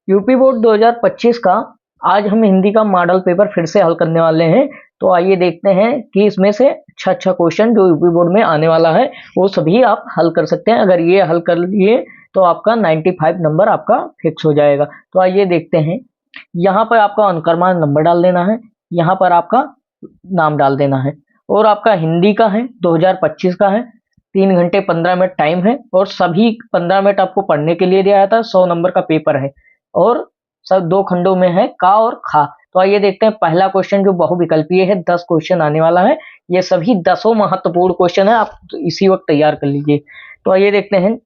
UP board 2025 का आज हम हिंदी का मॉडल पेपर फिर से हल करने वाले हैं। तो आइए देखते हैं कि इसमें से अच्छा क्वेश्चन जो यूपी बोर्ड में आने वाला है वो सभी आप हल कर सकते हैं। अगर ये हल कर लिए तो आपका 95 नंबर आपका फिक्स हो जाएगा। तो आइए देखते हैं। यहाँ पर आपका अनुक्रमांक नंबर डाल देना है, यहाँ पर आपका नाम डाल देना है और आपका हिंदी का है 2025 का है। 3 घंटे 15 मिनट टाइम है और सभी 15 मिनट आपको पढ़ने के लिए दिया था। 100 नंबर का पेपर है और सब 2 खंडों में है, का और खा। तो आइए देखते हैं पहला क्वेश्चन जो बहुविकल्पीय है। 10 क्वेश्चन आने वाला है, ये सभी 10 महत्वपूर्ण क्वेश्चन है, आप इसी वक्त तैयार कर लीजिए। तो आइए देखते हैं,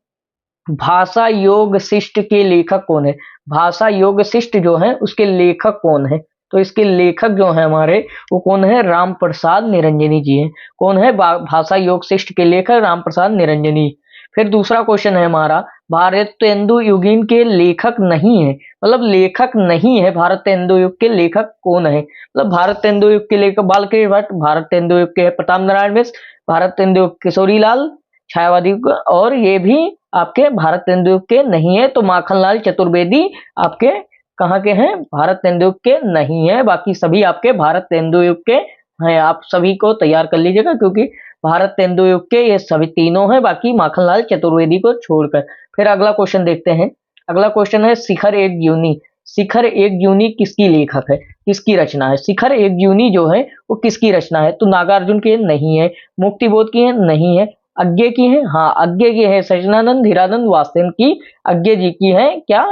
भाषा योग शिष्ट के लेखक कौन है। भाषा योग शिष्ट जो है उसके लेखक कौन है। तो इसके लेखक जो है हमारे वो कौन है, राम प्रसाद निरंजनी जी हैं। कौन है, भाषा योग शिष्ट के लेखक राम प्रसाद निरंजनी। फिर दूसरा क्वेश्चन है हमारा, भारतेंदु युगीन के लेखक नहीं है, मतलब लेखक नहीं है भारतेंदु युग के लेखक कौन है। मतलब भारतेंदु युग के लेखक बालकृष्ण भट्ट, भारतेंदु युग के प्रताप नारायण मिश्र, भारतेंदु युग किशोरी लाल छायावादी, और ये भी आपके भारतेंदु युग के नहीं है। तो माखनलाल चतुर्वेदी आपके कहाँ के हैं, भारतेंदु युग के नहीं है। बाकी सभी आपके भारतेंदु युग के हैं। आप सभी को तैयार कर लीजिएगा क्योंकि भारतेंदु युग के ये सभी तीनों हैं, बाकी माखनलाल चतुर्वेदी को छोड़कर। फिर अगला क्वेश्चन देखते हैं। अगला क्वेश्चन है, शिखर एक जूनी। शिखर एक जूनी किसकी लेखक है, किसकी रचना है। शिखर एक जूनी जो है वो किसकी रचना है। तो नागार्जुन की नहीं है, मुक्तिबोध की है नहीं है, अज्ञे की है, हाँ अज्ञे की है, सच्चिदानंद हीरानंद वासदेव की अज्ञे जी की है क्या,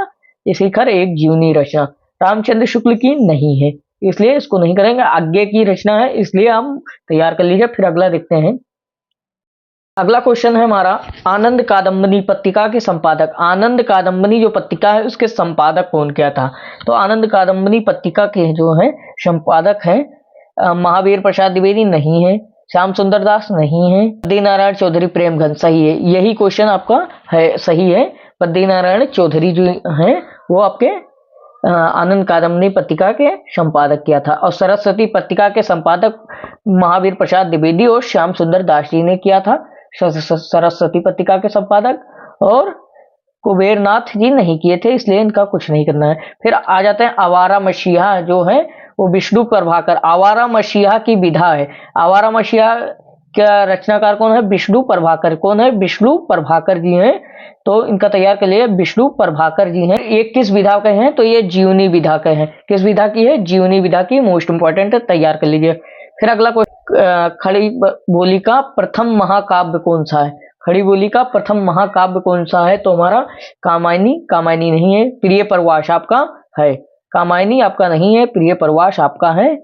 ये शिखर एक जीवनी रचना। रामचंद्र शुक्ल की नहीं है, इसलिए इसको नहीं करेंगे। अज्ञे की रचना है इसलिए हम तैयार कर लीजिए। फिर अगला देखते हैं। अगला क्वेश्चन है हमारा, आनंद कादम्बनी पत्रिका के संपादक। आनंद कादम्बनी जो पत्रिका है उसके संपादक कौन क्या था। तो आनंद कादम्बनी पत्रिका के जो है संपादक है महावीर प्रसाद द्विवेदी नहीं है, श्याम सुंदर दास नहीं है, बद्रीनारायण चौधरी प्रेमगंज सही है। यही क्वेश्चन आपका है, सही है। बद्रीनारायण चौधरी जो है वो आपके आनंद कादम्बनी पत्रिका के संपादक किया था। और सरस्वती पत्रिका के संपादक महावीर प्रसाद द्विवेदी और श्याम सुंदर दास जी ने किया था, सरस्वती पत्रिका के संपादक। और कुबेरनाथ जी नहीं किए थे, इसलिए इनका कुछ नहीं करना है। फिर आ जाते हैं, आवारा मसीहा जो है वो विष्णु प्रभाकर। आवारा मसीहा की विधा है। आवारा मसीहा का रचनाकार कौन है, विष्णु प्रभाकर। कौन है, विष्णु प्रभाकर जी हैं। तो इनका तैयार कर लिए, विष्णु प्रभाकर जी हैं। ये किस विधा के हैं, तो ये जीवनी विधा के हैं। किस विधा की है, जीवनी विधा की। मोस्ट इंपॉर्टेंट है, तैयार कर लीजिए। फिर अगला खड़ी बोली का प्रथम महाकाव्य कौन सा है। खड़ी बोली का प्रथम महाकाव्य कौन सा है, तो हमारा कामायनी। कामायनी नहीं है। प्रिय प्रवास आपका है, कामायनी आपका नहीं है, प्रिय प्रवास आपका है।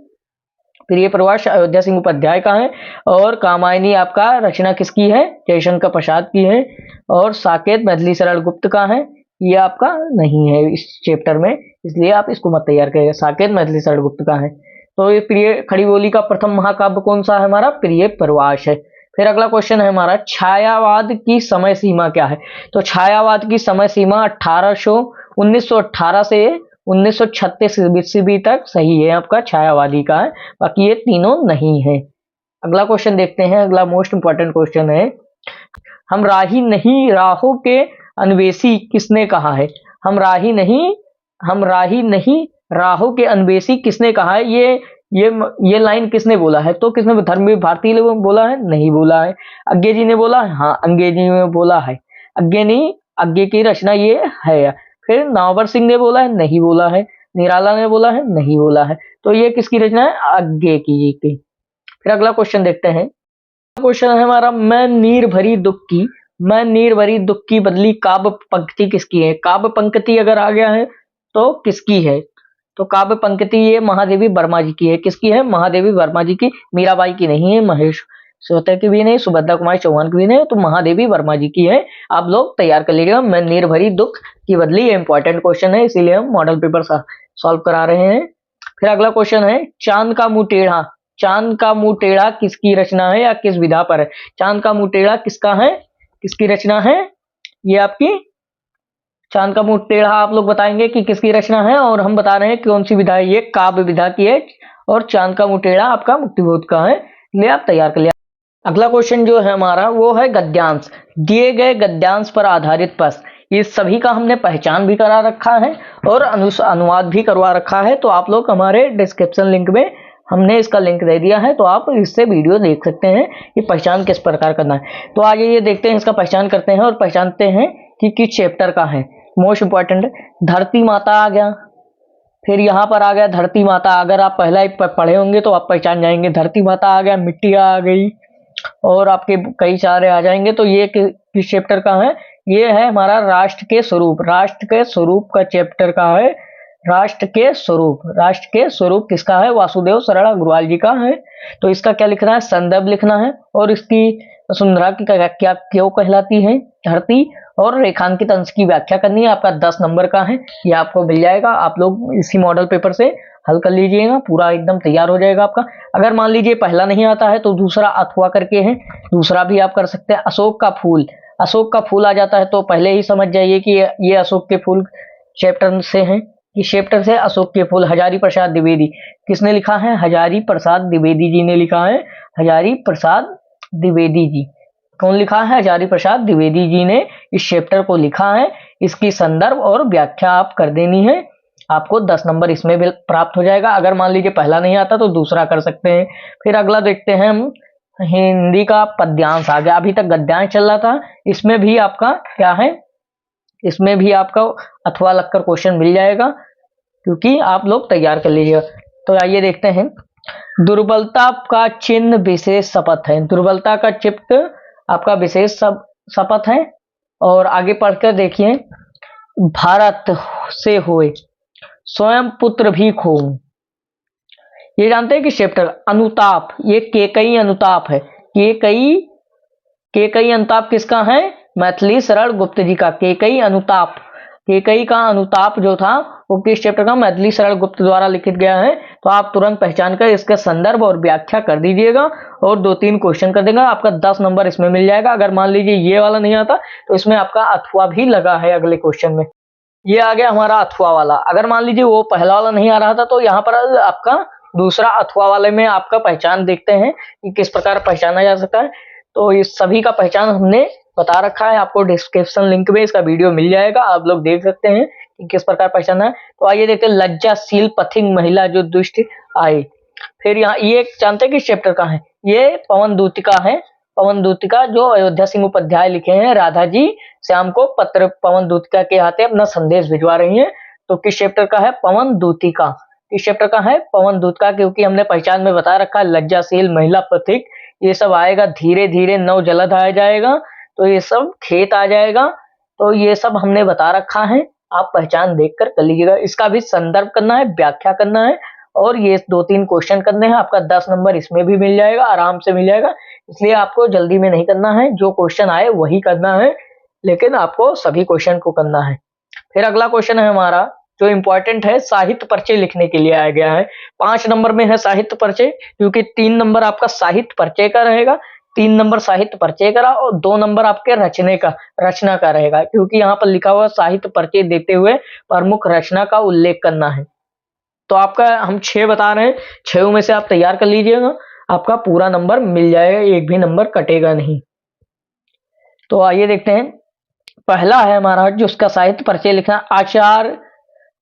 प्रिय प्रवास अयोध्या सिंह उपाध्याय का है। और कामायनी आपका रचना किसकी है, जयशंकर प्रसाद की है। और साकेत मैथिली शरण गुप्त का है, ये आपका नहीं है इस चैप्टर में, इसलिए आप इसको मत तैयार करिएगा। साकेत मैथिली शरण गुप्त का है। तो ये प्रिय खड़ी बोली का प्रथम महाकाव्य कौन सा है, हमारा प्रिय प्रवास है। फिर अगला क्वेश्चन है हमारा, छायावाद की समय सीमा क्या है। तो छायावाद की समय सीमा 1918 से 1936 ईस्वी तक सही है, आपका छायावादी का है। बाकी ये तीनों नहीं है। अगला क्वेश्चन देखते हैं। अगला मोस्ट इंपॉर्टेंट क्वेश्चन है, हम राही नहीं राहों के अन्वेषी किसने कहा है। हम राही नहीं राहों के अन्वेषी किसने कहा है। ये लाइन किसने बोला है, तो किसने, धर्मवीर भारती ने बोला है, नहीं बोला है। अज्ञे जी ने बोला है, हाँ अज्ञे जी ने बोला है। अज्ञे की रचना ये है। फिर नावबर सिंह ने बोला है, नहीं बोला है। निराला ने बोला है, नहीं बोला है। तो ये किसकी रचना है, अज्ञे की। फिर अगला क्वेश्चन देखते हैं। क्वेश्चन है हमारा, मैं नीर भरी दुख की बदली काव्य पंक्ति किसकी है। काव्य पंक्ति अगर आ गया है तो किसकी है, तो काव्य पंक्ति ये महादेवी वर्मा जी की है। किसकी है, महादेवी वर्मा जी की। मीराबाई की नहीं है, महेश श्रोता की भी नहीं, सुभद्रा कुमारी चौहान की भी नहीं, तो महादेवी वर्मा जी की है। आप लोग तैयार कर लीजिएगा। मैं नीर भरी दुख की बदली, ये इंपॉर्टेंट क्वेश्चन है, इसीलिए हम मॉडल पेपर सॉल्व करा रहे हैं। फिर अगला क्वेश्चन है, चांद का मुंह टेढ़ा। चांद का मुंह टेढ़ा किसकी रचना है या किस विधा पर है। चांद का मुंह टेढ़ा किसका है, किसकी रचना है, ये आपकी चांद का मुंह टेढ़ा आप लोग बताएंगे कि किसकी रचना है, और हम बता रहे हैं कौन सी विधा है। ये काव्य विधा की है और चांद का मुंह टेढ़ा आपका मुक्तिबोध का है, इसलिए आप तैयार कर लिया। अगला क्वेश्चन जो है हमारा वो है गद्यांश। दिए गए गद्यांश पर आधारित प्रश्न, ये सभी का हमने पहचान भी करा रखा है और अनुवाद भी करवा रखा है। तो आप लोग हमारे डिस्क्रिप्शन लिंक में हमने इसका लिंक दे दिया है, तो आप इससे वीडियो देख सकते हैं कि पहचान किस प्रकार करना है। तो आइए ये देखते हैं, इसका पहचान करते हैं और पहचानते हैं कि किस चैप्टर का है। मोस्ट इंपॉर्टेंट धरती माता आ गया, फिर यहाँ पर आ गया धरती माता। अगर आप पहला ही पढ़े होंगे तो आप पहचान जाएंगे। धरती माता आ गया, मिट्टी आ गई और आपके कई सारे आ जाएंगे। तो ये किस चैप्टर का है? ये है हमारा राष्ट्र के स्वरूप। राष्ट्र के स्वरूप का चैप्टर का है। राष्ट्र के स्वरूप, राष्ट्र के स्वरूप किसका है? वासुदेव सरल अग्रवाल जी का है। तो इसका क्या लिखना है? संदर्भ लिखना है। और इसकी वसुंधरा की क्या क्यों कहलाती है? धरती। और रेखांकित अंश की व्याख्या करनी है। आपका 10 नंबर का है, ये आपको मिल जाएगा। आप लोग इसी मॉडल पेपर से हल कर लीजिएगा, पूरा एकदम तैयार हो जाएगा आपका। अगर मान लीजिए पहला नहीं आता है तो दूसरा अथवा करके है, दूसरा भी आप कर सकते हैं। अशोक का फूल, अशोक का फूल आ जाता है तो पहले ही समझ जाइए कि ये अशोक के फूल चैप्टर से हैं। इस चैप्टर से अशोक के फूल। हजारी प्रसाद द्विवेदी, किसने लिखा है? हजारी प्रसाद द्विवेदी जी ने लिखा है। हजारी प्रसाद द्विवेदी जी, कौन लिखा है? हजारी प्रसाद द्विवेदी जी ने इस चैप्टर को लिखा है। इसकी संदर्भ और व्याख्या आप कर देनी है, आपको 10 नंबर इसमें भी प्राप्त हो जाएगा। अगर मान लीजिए पहला नहीं आता तो दूसरा कर सकते हैं। फिर अगला देखते हैं हम, हिंदी का पद्यांश आ गया। अभी तक गद्यांश चल रहा था, इसमें भी आपका क्या है? इसमें भी आपका अथवा लगकर क्वेश्चन मिल जाएगा, क्योंकि आप लोग तैयार कर लीजिएगा। तो आइए देखते हैं, दुर्बलता का चिन्ह विशेष शपथ है। दुर्बलता का चित्त आपका विशेष शपथ है। और आगे पढ़कर देखिए, भारत से होए स्वयं पुत्र भी खोऊं। ये जानते हैं कि चैप्टर अनुताप, ये केकई अनुताप है। केकई अनुताप किसका है? मैथिली शरण गुप्त जी का। केकई अनुताप, केकई का अनुताप जो था वो किस चैप्टर का? मैथिली शरण गुप्त द्वारा लिखित गया है। तो आप तुरंत पहचान कर इसके संदर्भ और व्याख्या कर दीजिएगा और 2-3 क्वेश्चन कर देगा। आपका 10 नंबर इसमें मिल जाएगा। अगर मान लीजिए ये वाला नहीं आता तो इसमें आपका अथवा भी लगा है अगले क्वेश्चन में। ये आ गया हमारा अथवा वाला। अगर मान लीजिए वो पहला वाला नहीं आ रहा था तो यहाँ पर आपका दूसरा अथवा वाले में आपका पहचान देखते हैं कि किस प्रकार पहचाना जा सकता है। तो इस सभी का पहचान हमने बता रखा है, आपको डिस्क्रिप्शन लिंक में इसका वीडियो मिल जाएगा, आप लोग देख सकते हैं कि किस प्रकार पहचाना है। तो आइए देखते हैं, लज्जाशील पथिक महिला जो दुष्ट आई। फिर यहाँ ये जानते हैं किस चैप्टर का है? ये पवन दूतिका है। पवन दूतिका जो अयोध्या सिंह उपाध्याय लिखे हैं। राधा जी श्याम को पत्र पवन दूतिका के हाथे अपना संदेश भिजवा रही हैं। तो किस चैप्टर का है? पवन दूतिका। किस चैप्टर का है? पवन दूतिका। क्योंकि हमने पहचान में बता रखा है लज्जाशील महिला पथिक, ये सब आएगा धीरे धीरे। नव जलद आ जाएगा, तो ये सब खेत आ जाएगा। तो ये सब हमने बता रखा है, आप पहचान देखकर कर लीजिएगा। इसका भी संदर्भ करना है, व्याख्या करना है और ये 2-3 क्वेश्चन करने हैं। आपका 10 नंबर इसमें भी मिल जाएगा, आराम से मिल जाएगा। इसलिए आपको जल्दी में नहीं करना है, जो क्वेश्चन आए वही करना है, लेकिन आपको सभी क्वेश्चन को करना है। फिर अगला क्वेश्चन है हमारा जो इंपॉर्टेंट है, साहित्य परिचय लिखने के लिए आया गया है। 5 नंबर में है साहित्य परिचय, क्योंकि 3 नंबर आपका साहित्य परिचय का रहेगा, 3 नंबर साहित्य परिचय का और 2 नंबर आपके रचना का रहेगा। क्योंकि यहाँ पर लिखा हुआ साहित्य परिचय देते हुए प्रमुख रचना का उल्लेख करना है। तो आपका हम 6 बता रहे हैं, 6 में से आप तैयार कर लीजिएगा, आपका पूरा नंबर मिल जाएगा, एक भी नंबर कटेगा नहीं। तो आइए देखते हैं, पहला है हमारा जो उसका साहित्य परिचय लिखना, आचार्य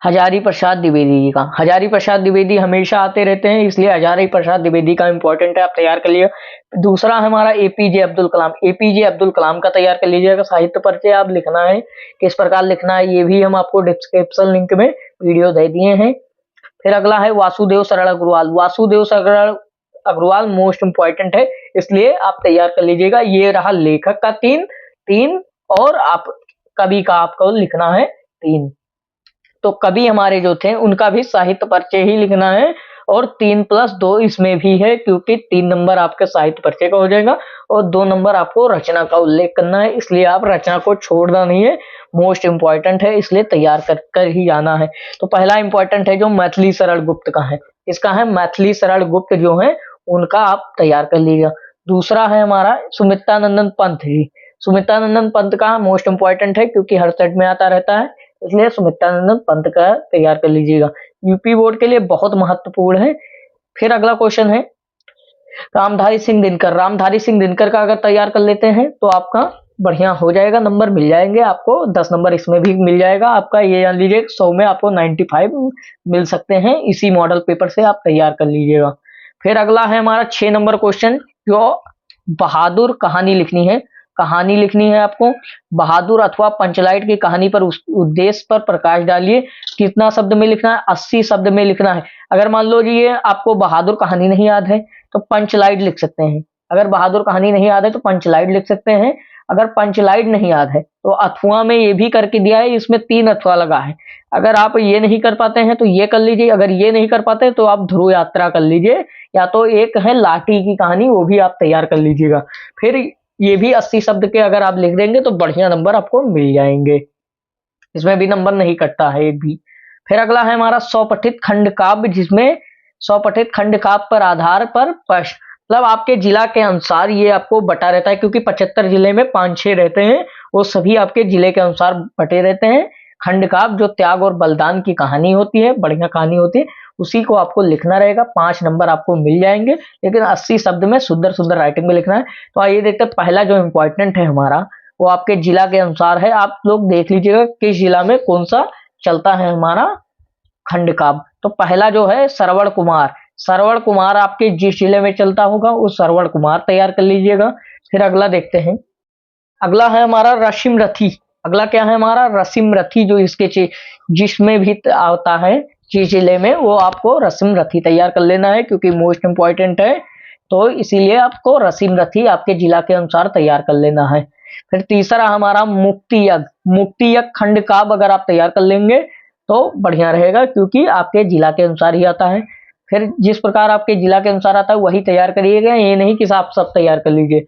हजारी प्रसाद द्विवेदी जी का। हजारी प्रसाद द्विवेदी हमेशा आते रहते हैं, इसलिए हजारी प्रसाद द्विवेदी का इंपॉर्टेंट है, आप तैयार कर लीजिए। दूसरा है हमारा एपीजे अब्दुल कलाम। एपीजे अब्दुल कलाम का तैयार कर लीजिएगा। साहित्य परिचय आप लिखना है, किस प्रकार लिखना है ये भी हम आपको डिस्क्रिप्शन लिंक में वीडियो दे दिए हैं। फिर अगला है वासुदेव सरल अग्रवाल। वासुदेव सरल अग्रवाल मोस्ट इंपॉर्टेंट है, इसलिए आप तैयार कर लीजिएगा। ये रहा लेखक का 3 और आप कवि का आपको लिखना है 3। तो कवि हमारे जो थे उनका भी साहित्य परिचय ही लिखना है और 3+2 इसमें भी है, क्योंकि 3 नंबर आपके साहित्य परिचय का हो जाएगा और 2 नंबर आपको रचना का उल्लेख करना है। इसलिए आप रचना को छोड़ना नहीं है, मोस्ट इंपॉर्टेंट है, इसलिए तैयार कर ही जाना है। तो पहला इंपॉर्टेंट है जो मैथिली शरण गुप्त का है, इसका है मैथिली शरण गुप्त जो है उनका आप तैयार कर लीजिएगा। दूसरा है हमारा सुमित्रानंदन पंत जी। सुमित्रानंदन पंत का मोस्ट इंपॉर्टेंट है, क्योंकि हर सेट में आता रहता है, इसलिए सुमित्रानंदन पंत का तैयार कर लीजिएगा, यूपी बोर्ड के लिए बहुत महत्वपूर्ण है। फिर अगला क्वेश्चन है रामधारी सिंह दिनकर। रामधारी सिंह दिनकर का अगर तैयार कर लेते हैं तो आपका बढ़िया हो जाएगा, नंबर मिल जाएंगे आपको, 10 नंबर इसमें भी मिल जाएगा आपका, ये जान लीजिए 100 में आपको 95 मिल सकते हैं, इसी मॉडल पेपर से आप तैयार कर लीजिएगा। फिर अगला है हमारा 6 नंबर क्वेश्चन, जो बहादुर कहानी लिखनी है। कहानी लिखनी है आपको, बहादुर अथवा पंचलाइट की कहानी पर उस उद्देश्य पर प्रकाश डालिए। कितना शब्द में लिखना है? 80 शब्द में लिखना है। अगर मान लो जी ये आपको बहादुर कहानी नहीं याद है तो पंचलाइट लिख सकते हैं। अगर बहादुर कहानी नहीं याद है तो पंचलाइट लिख सकते हैं। अगर पंचलाइट नहीं याद है तो अथवा में ये भी करके दिया है, इसमें 3 अथवा लगा है। अगर आप ये नहीं कर पाते हैं तो ये कर लीजिए, अगर ये नहीं कर पाते तो आप ध्रुव यात्रा कर लीजिए, या तो एक है लाठी की कहानी, वो भी आप तैयार कर लीजिएगा। फिर ये भी 80 शब्द के अगर आप लिख देंगे तो बढ़िया नंबर आपको मिल जाएंगे, इसमें भी नंबर नहीं कटता है एक भी। फिर अगला है हमारा स्वपठित खंड काव्य, जिसमें स्वपठित खंड काव्य पर आधार पर प्रश्न, मतलब आपके जिला के अनुसार ये आपको बटा रहता है, क्योंकि 75 जिले में 5-6 रहते हैं, वो सभी आपके जिले के अनुसार बटे रहते हैं। खंड काव्य जो त्याग और बलिदान की कहानी होती है, बढ़िया कहानी होती है, उसी को आपको लिखना रहेगा। 5 नंबर आपको मिल जाएंगे, लेकिन 80 शब्द में सुंदर सुंदर राइटिंग में लिखना है। तो आइए देखते हैं, पहला जो इंपॉर्टेंट है हमारा, वो आपके जिला के अनुसार है। आप लोग देख लीजिएगा किस जिला में कौन सा चलता है हमारा खंड काव्य। तो पहला जो है श्रवण कुमार, श्रवण कुमार आपके जिस जिले में चलता होगा उस श्रवण कुमार तैयार कर लीजिएगा। फिर अगला देखते हैं, अगला है हमारा रसिम रथी। अगला क्या है हमारा? रसिम रथी, जो इसके जिसमें भी आता है जिस जिले में, वो आपको रसिम रथी तैयार कर लेना है, क्योंकि मोस्ट इंपॉर्टेंट है, तो इसीलिए आपको रसिम रथी आपके जिला के अनुसार तैयार कर लेना है। फिर तीसरा हमारा मुक्ति यज्ञ, मुक्ति यज्ञ खंड काव्य अगर आप तैयार कर लेंगे तो बढ़िया रहेगा, क्योंकि आपके जिला के अनुसार ही आता है। फिर जिस प्रकार आपके जिला के अनुसार आता है वही तैयार करिएगा, ये नहीं कि आप सब तैयार कर लीजिए।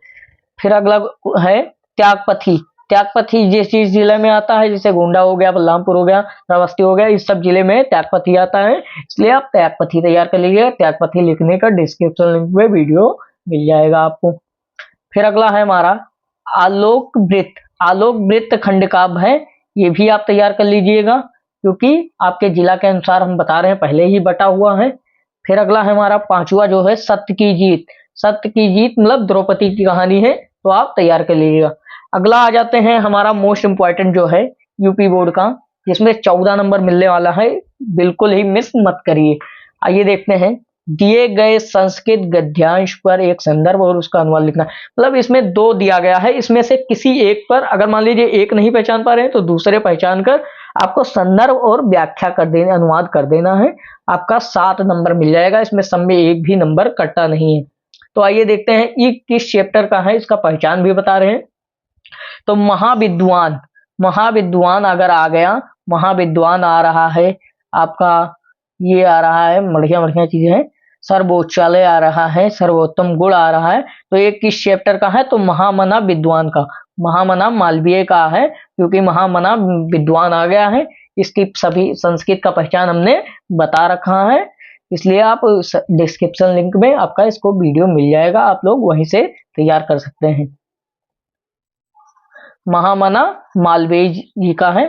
फिर अगला है त्यागपथी। त्यागपथी जिस जिस जिले में आता है, जैसे गोंडा हो गया, बलरामपुर हो गया, श्रावस्ती हो गया, इस सब जिले में त्यागपथी आता है, इसलिए आप त्यागपथी तैयार कर लीजिए। त्यागपथी लिखने का डिस्क्रिप्शन लिंक में वीडियो मिल जाएगा आपको। फिर अगला है हमारा आलोक वृत्त। आलोक वृत्त खंड काव्य है, ये भी आप तैयार कर लीजिएगा, क्योंकि आपके जिला के अनुसार हम बता रहे हैं, पहले ही बटा हुआ है। फिर अगला है हमारा 5वां जो है सत्य की जीत। सत्य की जीत मतलब द्रौपदी की कहानी है, तो आप तैयार कर लीजिएगा। अगला आ जाते हैं हमारा मोस्ट इंपॉर्टेंट जो है यूपी बोर्ड का, जिसमें 14 नंबर मिलने वाला है, बिल्कुल ही मिस मत करिए। आइए देखते हैं, दिए गए संस्कृत गद्यांश पर एक संदर्भ और उसका अनुवाद लिखना। मतलब इसमें 2 दिया गया है, इसमें से किसी एक पर, अगर मान लीजिए एक नहीं पहचान पा रहे हैं तो दूसरे पहचान कर आपको संदर्भ और व्याख्या कर देना, अनुवाद कर देना है। आपका 7 नंबर मिल जाएगा, इसमें सब में एक भी नंबर कटता नहीं है। तो आइए देखते हैं ये किस चैप्टर का है, इसका पहचान भी बता रहे हैं। तो महाविद्वान, महाविद्वान अगर आ गया, महाविद्वान आ रहा है आपका, ये आ रहा है, बढ़िया बढ़िया चीजें हैं, सर्वोच्चालय आ रहा है, सर्वोत्तम गुण आ रहा है, तो ये किस चैप्टर का है? तो महामना विद्वान का, महामना मालवीय का है, क्योंकि महामना विद्वान आ गया है, इसकी सभी संस्कृत का पहचान हमने बता रखा है, इसलिए आप डिस्क्रिप्शन लिंक में आपका इसको वीडियो मिल जाएगा, आप लोग वहीं से तैयार कर सकते हैं। महामना मालवीय जी का है,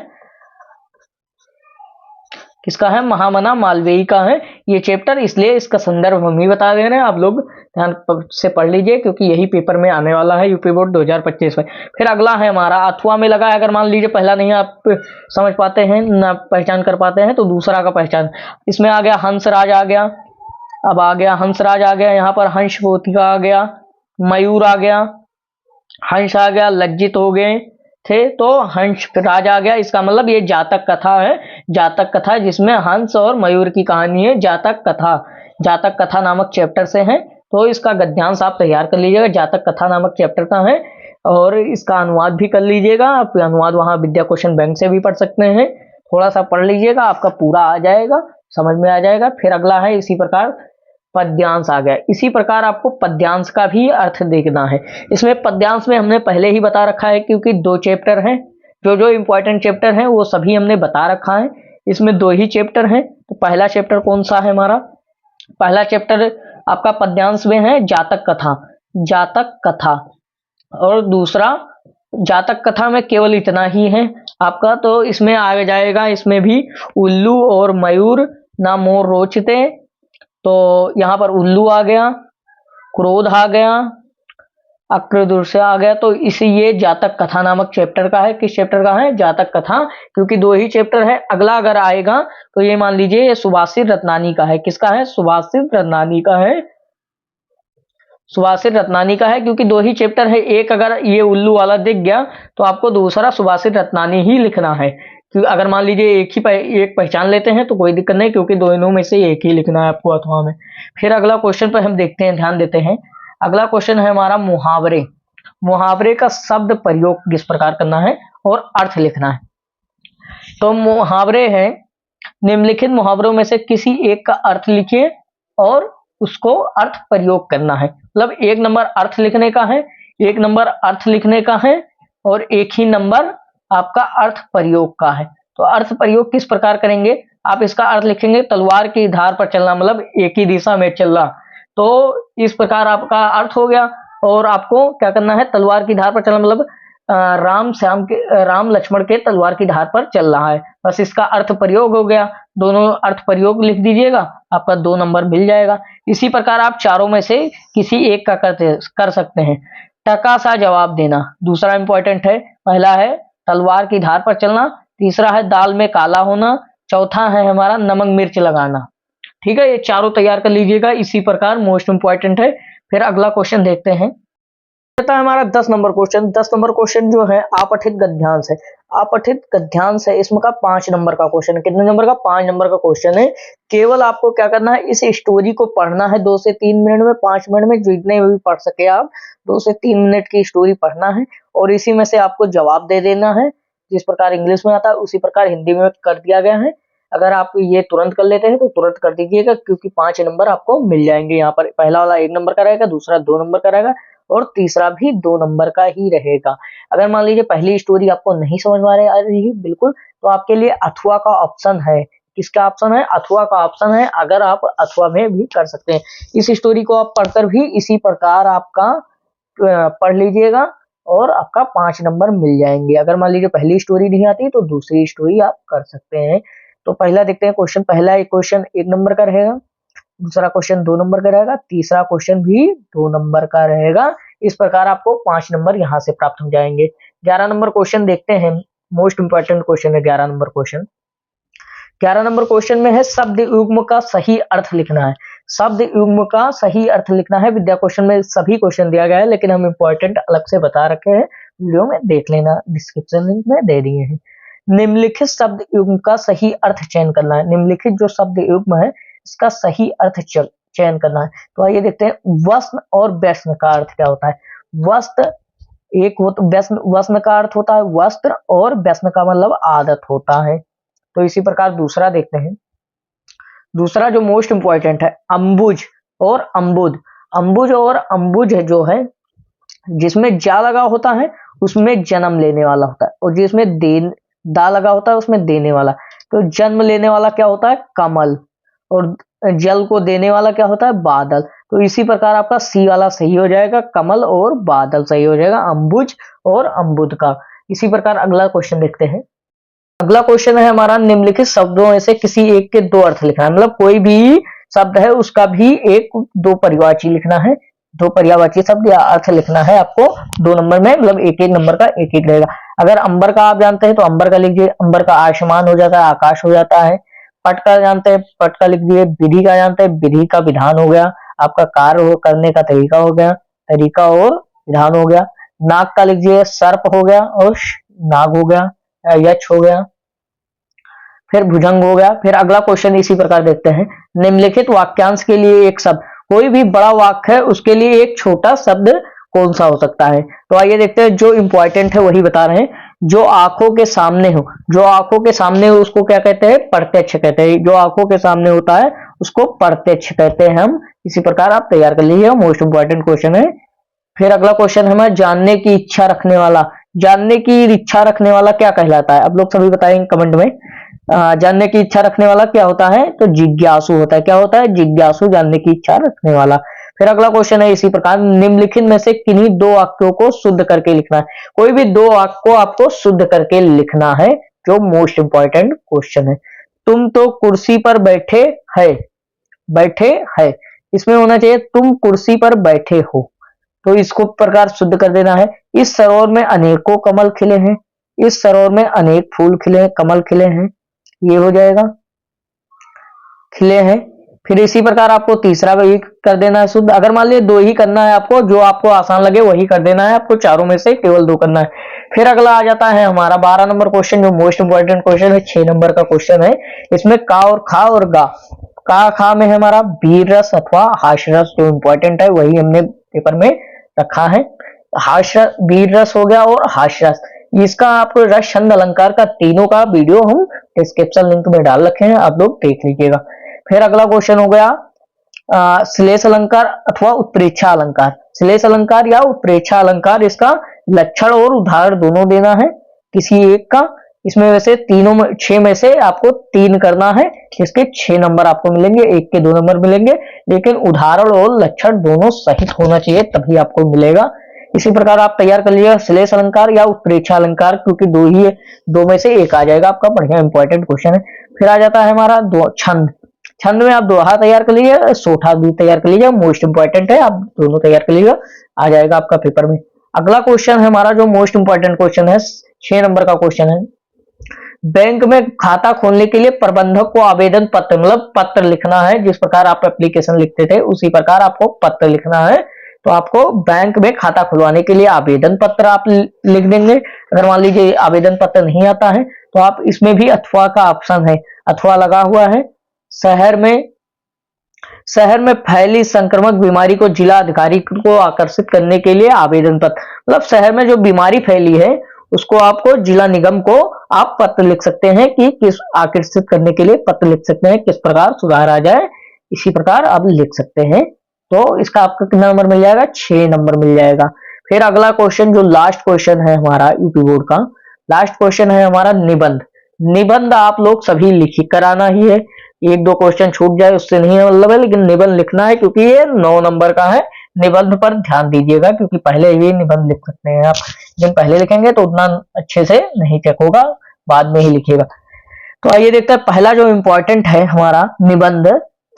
किसका है? महामना मालवीय का है ये चैप्टर, इसलिए इसका संदर्भ हम ही बता दे रहे हैं, आप लोग ध्यान से पढ़ लीजिए, क्योंकि यही पेपर में आने वाला है यूपी बोर्ड 2025 में। फिर अगला है हमारा अथवा में लगा है, अगर मान लीजिए पहला नहीं आप समझ पाते हैं, ना पहचान कर पाते हैं, तो दूसरा का पहचान, इसमें आ गया हंसराज आ गया, अब आ गया हंसराज आ गया, यहाँ पर हंस पोथिका आ गया, मयूर आ गया, हंस आ गया, लज्जित हो गए थे तो हंस राज आ गया। इसका मतलब ये जातक कथा है, जातक कथा जिसमें हंस और मयूर की कहानी है, जातक कथा, जातक कथा नामक चैप्टर से है, तो इसका गद्यांश आप तैयार कर लीजिएगा, जातक कथा नामक चैप्टर का है, और इसका अनुवाद भी कर लीजिएगा। आप अनुवाद वहां विद्या क्वेश्चन बैंक से भी पढ़ सकते हैं, थोड़ा सा पढ़ लीजिएगा, आपका पूरा आ जाएगा, समझ में आ जाएगा। फिर अगला है इसी प्रकार पद्यांश आ गया, इसी प्रकार आपको पद्यांश का भी अर्थ देखना है। इसमें पद्यांश में हमने पहले ही बता रखा है, क्योंकि 2 चैप्टर हैं, जो जो इंपॉर्टेंट चैप्टर हैं वो सभी हमने बता रखा है, इसमें 2 ही चैप्टर हैं। तो पहला चैप्टर कौन सा है हमारा? पहला चैप्टर आपका पद्यांश में है जातक कथा, जातक कथा, और दूसरा जातक कथा में केवल इतना ही है आपका, तो इसमें आ जाएगा, इसमें भी उल्लू और मयूर ना मोर रोचते, तो यहाँ पर उल्लू आ गया, क्रोध आ गया, अक्रूर से आ गया, तो इसी ये जातक कथा नामक चैप्टर का है। किस चैप्टर का है? जातक कथा, क्योंकि दो ही चैप्टर है। अगला अगर आएगा तो ये मान लीजिए ये सुभाषित रत्नानी का है। किसका है? सुभाषित रत्नानी का है। सुभाषित रत्नानी का है, क्योंकि दो ही चैप्टर है। एक अगर ये उल्लू वाला दिख गया तो आपको दूसरा सुभाषित रत्नानी ही लिखना है। क्योंकि अगर मान लीजिए एक पहचान लेते हैं तो कोई दिक्कत नहीं, क्योंकि दोनों में से एक ही लिखना है आपको अथवा में। फिर अगला क्वेश्चन पर हम देखते हैं, ध्यान देते हैं। अगला क्वेश्चन है हमारा मुहावरे। मुहावरे का शब्द प्रयोग किस प्रकार करना है और अर्थ लिखना है। तो मुहावरे हैं, निम्नलिखित मुहावरों में से किसी एक का अर्थ लिखिए और उसको अर्थ प्रयोग करना है। मतलब 1 नंबर अर्थ लिखने का है, 1 नंबर अर्थ लिखने का है और 1 ही नंबर आपका अर्थ प्रयोग का है। तो अर्थ प्रयोग किस प्रकार करेंगे? आप इसका अर्थ लिखेंगे तलवार की धार पर चलना, मतलब एक ही दिशा में चलना। तो इस प्रकार आपका अर्थ हो गया। और आपको क्या करना है? तलवार की धार पर चलना मतलब राम लक्ष्मण के तलवार की धार पर चल रहा है। बस इसका अर्थ प्रयोग हो गया। दोनों अर्थ प्रयोग लिख दीजिएगा, आपका 2 नंबर मिल जाएगा। इसी प्रकार आप चारों में से किसी एक का कर सकते हैं। टका सा जवाब देना दूसरा इंपॉर्टेंट है। पहला है तलवार की धार पर चलना, तीसरा है दाल में काला होना, चौथा है हमारा नमक मिर्च लगाना। ठीक है, ये चारों तैयार कर लीजिएगा। इसी प्रकार मोस्ट इंपॉर्टेंट है। फिर अगला क्वेश्चन देखते हैं। है हमारा 10 नंबर क्वेश्चन। 10 नंबर क्वेश्चन जो है अपठित गद्यांश है। अपठित गद्यांश है, इसमें का 5 नंबर का क्वेश्चन है। कितने नंबर का? 5 नंबर का क्वेश्चन है। केवल आपको क्या करना है? इस स्टोरी को पढ़ना है 2 से 3 मिनट में, 5 मिनट में, जितने भी पढ़ सके आप। 2 से 3 मिनट की स्टोरी पढ़ना है और इसी में से आपको जवाब दे देना है। जिस प्रकार इंग्लिश में आता है उसी प्रकार हिंदी में कर दिया गया है। अगर आप ये तुरंत कर लेते हैं तो तुरंत कर दीजिएगा, क्योंकि 5 नंबर आपको मिल जाएंगे। यहाँ पर पहला वाला 1 नंबर का रहेगा, दूसरा 2 नंबर का रहेगा और तीसरा भी 2 नंबर का ही रहेगा। अगर मान लीजिए पहली स्टोरी आपको नहीं समझ में आ रही है बिल्कुल, तो आपके लिए अथवा का ऑप्शन है। किसका ऑप्शन है? अथवा का ऑप्शन है। अगर आप अथवा में भी कर सकते हैं। इस स्टोरी को आप पढ़कर भी इसी प्रकार आपका पढ़ लीजिएगा और आपका 5 नंबर मिल जाएंगे। अगर मान लीजिए पहली स्टोरी नहीं आती तो दूसरी स्टोरी आप कर सकते हैं। तो पहला देखते हैं क्वेश्चन। पहला एक क्वेश्चन 1 नंबर का रहेगा, दूसरा क्वेश्चन 2 नंबर का रहेगा, तीसरा क्वेश्चन भी 2 नंबर का रहेगा। इस प्रकार आपको 5 नंबर यहाँ से प्राप्त हो जाएंगे। 11 नंबर क्वेश्चन देखते हैं। मोस्ट इंपॉर्टेंट क्वेश्चन है 11 नंबर क्वेश्चन। 11 नंबर क्वेश्चन में है शब्द युग्म का सही अर्थ लिखना है। शब्द युग्म का सही अर्थ लिखना है। विद्या क्वेश्चन में सभी क्वेश्चन दिया गया है, लेकिन हम इंपॉर्टेंट अलग से बता रखे हैं। वीडियो में देख लेना, डिस्क्रिप्शन लिंक में दे दिए हैं। निम्नलिखित शब्द युग्म का सही अर्थ चयन करना है। निम्नलिखित जो शब्द युग्म है इसका सही अर्थ चयन करना है। तो आइए देखते हैं वस्त्र और व्यसन का अर्थ क्या होता है। वस्त्र एक हो तो वस्त्र का अर्थ होता है वस्त्र, और व्यसन का मतलब आदत होता है। तो इसी प्रकार दूसरा देखते हैं। दूसरा जो मोस्ट इंपॉर्टेंट है अंबुज और अंबुद। अंबुज और अंबुज जो है, जिसमें जा लगा होता है उसमें जन्म लेने वाला होता है, और जिसमें दा लगा होता है उसमें देने वाला। तो जन्म लेने वाला क्या होता है? कमल, और जल को देने वाला क्या होता है? बादल। तो इसी प्रकार आपका सी वाला सही हो जाएगा, कमल और बादल सही हो जाएगा, अंबुज और अंबुद का। इसी प्रकार अगला क्वेश्चन देखते हैं। अगला क्वेश्चन है हमारा निम्नलिखित शब्दों में से किसी एक के 2 अर्थ लिखना है। मतलब कोई भी शब्द है उसका भी 2 पर्यायवाची लिखना है। 2 पर्यायवाची शब्द या अर्थ लिखना है आपको 2 नंबर में, मतलब 1-1 नंबर का 1-1 रहेगा। अगर अंबर का आप जानते हैं तो अंबर का लिख दिए, अंबर का आसमान हो जाता है, आकाश हो जाता है। पट का जानते हैं, पट का लिख दिए। विधि का जानते हैं, विधि का विधान हो गया, आपका कार्य करने का तरीका हो गया, तरीका और विधान हो गया। नाग का लिख दिए, सर्प हो गया और नाग हो गया, यक्ष हो गया। फिर भुजंग हो गया। फिर अगला क्वेश्चन इसी प्रकार देखते हैं। निम्नलिखित वाक्यांश के लिए एक शब्द, कोई भी बड़ा वाक्य है उसके लिए एक छोटा शब्द कौन सा हो सकता है। तो आइए देखते हैं, जो इंपॉर्टेंट है वही बता रहे हैं। जो आंखों के सामने हो, जो आंखों के सामने हो उसको क्या कहते हैं? प्रत्यक्ष कहते हैं। जो आंखों के सामने होता है उसको प्रत्यक्ष कहते हैं हम। इसी प्रकार आप तैयार कर लीजिए, मोस्ट इंपॉर्टेंट क्वेश्चन है। फिर अगला क्वेश्चन है हमारा जानने की इच्छा रखने वाला। जानने की इच्छा रखने वाला क्या कहलाता है? आप लोग सभी बताएंगे कमेंट में। जानने की इच्छा रखने वाला क्या होता है? तो जिज्ञासु होता है। क्या होता है? जिज्ञासु, जानने की इच्छा रखने वाला। फिर अगला क्वेश्चन है इसी प्रकार, निम्नलिखित में से किन्हीं 2 वाक्यों को शुद्ध करके लिखना है। कोई भी 2 वाक्य को आपको शुद्ध करके लिखना है, जो मोस्ट इंपॉर्टेंट क्वेश्चन है। तुम तो कुर्सी पर बैठे है, बैठे है, इसमें होना चाहिए तुम कुर्सी पर बैठे हो। तो इसको प्रकार शुद्ध कर देना है। इस सरोवर में अनेकों कमल खिले हैं, इस सरोवर में अनेक फूल खिले हैं, कमल खिले हैं, ये हो जाएगा खिले हैं। फिर इसी प्रकार आपको तीसरा भी कर देना है शुद्ध। अगर मान लीजिए 2 ही करना है आपको, जो आपको आसान लगे वही कर देना है, आपको चारों में से केवल 2 करना है। फिर अगला आ जाता है हमारा 12 नंबर क्वेश्चन, जो मोस्ट इंपॉर्टेंट क्वेश्चन है, 6 नंबर का क्वेश्चन है। इसमें का और खा और गा, का खा में है हमारा वीर रस अथवा हाश रस, जो इंपॉर्टेंट है वही हमने पेपर में रखा है। हाश रस, वीर रस हो गया और हाश रस, इसका आपको रस छंद अलंकार का तीनों का वीडियो हम डिस्क्रिप्शन लिंक में डाल रखे हैं, आप लोग देख लीजिएगा। फिर अगला क्वेश्चन हो गया श्लेष अलंकार अथवा उत्प्रेक्षा अलंकार। श्लेष अलंकार या उत्प्रेक्षा अलंकार, इसका लक्षण और उदाहरण दोनों देना है किसी एक का। इसमें वैसे तीनों में 6 में से आपको 3 करना है, इसके 6 नंबर आपको मिलेंगे, 1 के 2 नंबर मिलेंगे, लेकिन उदाहरण और लक्षण दोनों सहित होना चाहिए तभी आपको मिलेगा। इसी प्रकार आप तैयार कर लीजिएगा श्लेष अलंकार या उत्प्रेक्षा अलंकार, क्योंकि 2 ही है, 2 में से 1 आ जाएगा आपका। बढ़िया इंपॉर्टेंट क्वेश्चन है। फिर आ जाता है हमारा छंद। छंद में आप दोहा तैयार कर लीजिए, सोठा भी तैयार कर लीजिए, मोस्ट इंपॉर्टेंट है, आप दोनों तैयार कर लीजिएगा, आ जाएगा आपका पेपर में। अगला क्वेश्चन है हमारा जो मोस्ट इंपॉर्टेंट क्वेश्चन है, 6 नंबर का क्वेश्चन है। बैंक में खाता खोलने के लिए प्रबंधक को आवेदन पत्र, मतलब पत्र लिखना है। जिस प्रकार आप एप्लीकेशन लिखते थे उसी प्रकार आपको पत्र लिखना है। तो आपको बैंक में खाता खुलवाने के लिए आवेदन पत्र आप लिख देंगे। अगर मान लीजिए आवेदन पत्र नहीं आता है तो आप इसमें भी अथवा का ऑप्शन है, अथवा लगा हुआ है। शहर में फैली संक्रामक बीमारी को जिला अधिकारी को आकर्षित करने के लिए आवेदन पत्र, मतलब शहर में जो बीमारी फैली है उसको आपको जिला निगम को आप पत्र लिख सकते हैं कि किस आकर्षित करने के लिए पत्र लिख सकते हैं, किस प्रकार सुधार आ जाए, इसी प्रकार आप लिख सकते हैं। तो इसका आपका कितना नंबर मिल जाएगा, 6 नंबर मिल जाएगा। फिर अगला क्वेश्चन जो लास्ट क्वेश्चन है हमारा यूपी बोर्ड का, लास्ट क्वेश्चन है हमारा निबंध। निबंध आप लोग सभी लिख कर आना ही है, 1-2 क्वेश्चन छूट जाए उससे नहीं मतलब है, लेकिन निबंध लिखना है क्योंकि ये 9 नंबर का है। निबंध पर ध्यान दीजिएगा क्योंकि पहले ही निबंध लिख सकते हैं आप, लेकिन पहले लिखेंगे तो उतना अच्छे से नहीं चेक होगा, बाद में ही लिखिएगा। तो आइए देखते हैं पहला जो इंपॉर्टेंट है हमारा निबंध।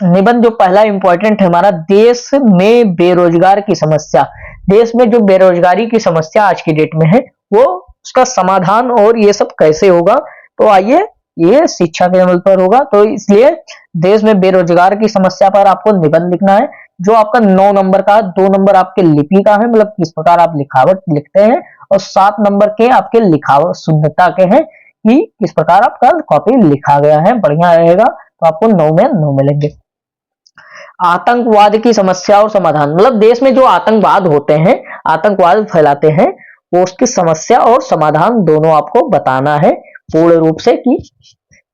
निबंध जो पहला इंपॉर्टेंट है हमारा, देश में बेरोजगार की समस्या। देश में जो बेरोजगारी की समस्या आज की डेट में है वो उसका समाधान और ये सब कैसे होगा, तो आइए ये शिक्षा के अमल पर होगा। तो इसलिए देश में बेरोजगार की समस्या पर आपको निबंध लिखना है, जो आपका 9 नंबर का, 2 नंबर आपके लिपि का है, मतलब किस प्रकार आप लिखावट लिखते हैं, और 7 नंबर के आपके लिखावट शुद्धता के हैं कि किस प्रकार आपका कॉपी लिखा गया है, बढ़िया रहेगा। तो आपको 9 में 9 मिलेंगे। आतंकवाद की समस्या और समाधान, मतलब देश में जो आतंकवाद होते हैं, आतंकवाद फैलाते हैं, वो उसकी समस्या और समाधान दोनों आपको बताना है पूर्ण रूप से कि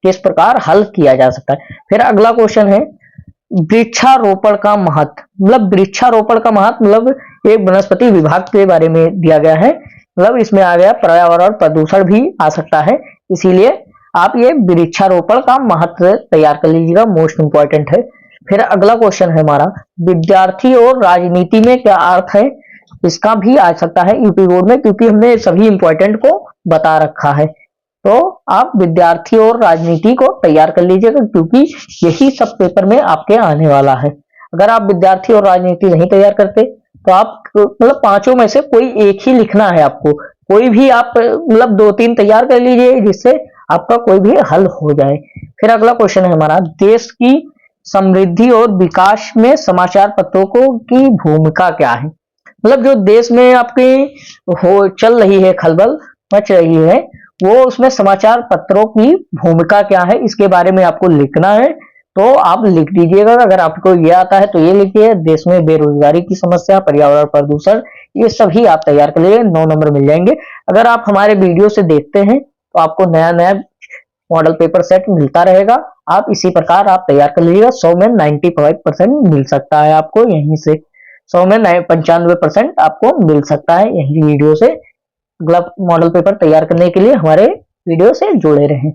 किस प्रकार हल किया जा सकता है। फिर अगला क्वेश्चन है वृक्षारोपण का महत्व, मतलब वृक्षारोपण का महत्व मतलब एक वनस्पति विभाग के बारे में दिया गया है, मतलब इसमें आ गया पर्यावरण प्रदूषण भी आ सकता है, इसीलिए आप ये वृक्षारोपण का महत्व तैयार कर लीजिएगा, मोस्ट इंपॉर्टेंट है। फिर अगला क्वेश्चन है हमारा विद्यार्थी और राजनीति में क्या अर्थ है, इसका भी आ सकता है यूपी बोर्ड में, क्योंकि हमने सभी इंपॉर्टेंट को बता रखा है। तो आप विद्यार्थी और राजनीति को तैयार कर लीजिएगा क्योंकि यही सब पेपर में आपके आने वाला है। अगर आप विद्यार्थी और राजनीति नहीं तैयार करते तो आप मतलब 5 में से कोई एक ही लिखना है आपको, कोई भी आप मतलब 2-3 तैयार कर लीजिए जिससे आपका कोई भी हल हो जाए। फिर अगला क्वेश्चन है हमारा देश की समृद्धि और विकास में समाचार पत्रों की भूमिका क्या है, मतलब जो देश में आपकी चल रही है, खलबल मच रही है, वो उसमें समाचार पत्रों की भूमिका क्या है इसके बारे में आपको लिखना है। तो आप लिख दीजिएगा, अगर आपको ये आता है तो ये लिखिए, देश में बेरोजगारी की समस्या, पर्यावरण प्रदूषण, ये सभी आप तैयार कर लीजिए, 9 नंबर मिल जाएंगे। अगर आप हमारे वीडियो से देखते हैं तो आपको नया नया मॉडल पेपर सेट मिलता रहेगा, आप इसी प्रकार आप तैयार कर लीजिएगा। 100 में 95% मिल सकता है आपको यहीं से, 100 में 95% आपको मिल सकता है यही वीडियो से। अगला मॉडल पेपर तैयार करने के लिए हमारे वीडियो से जुड़े रहें।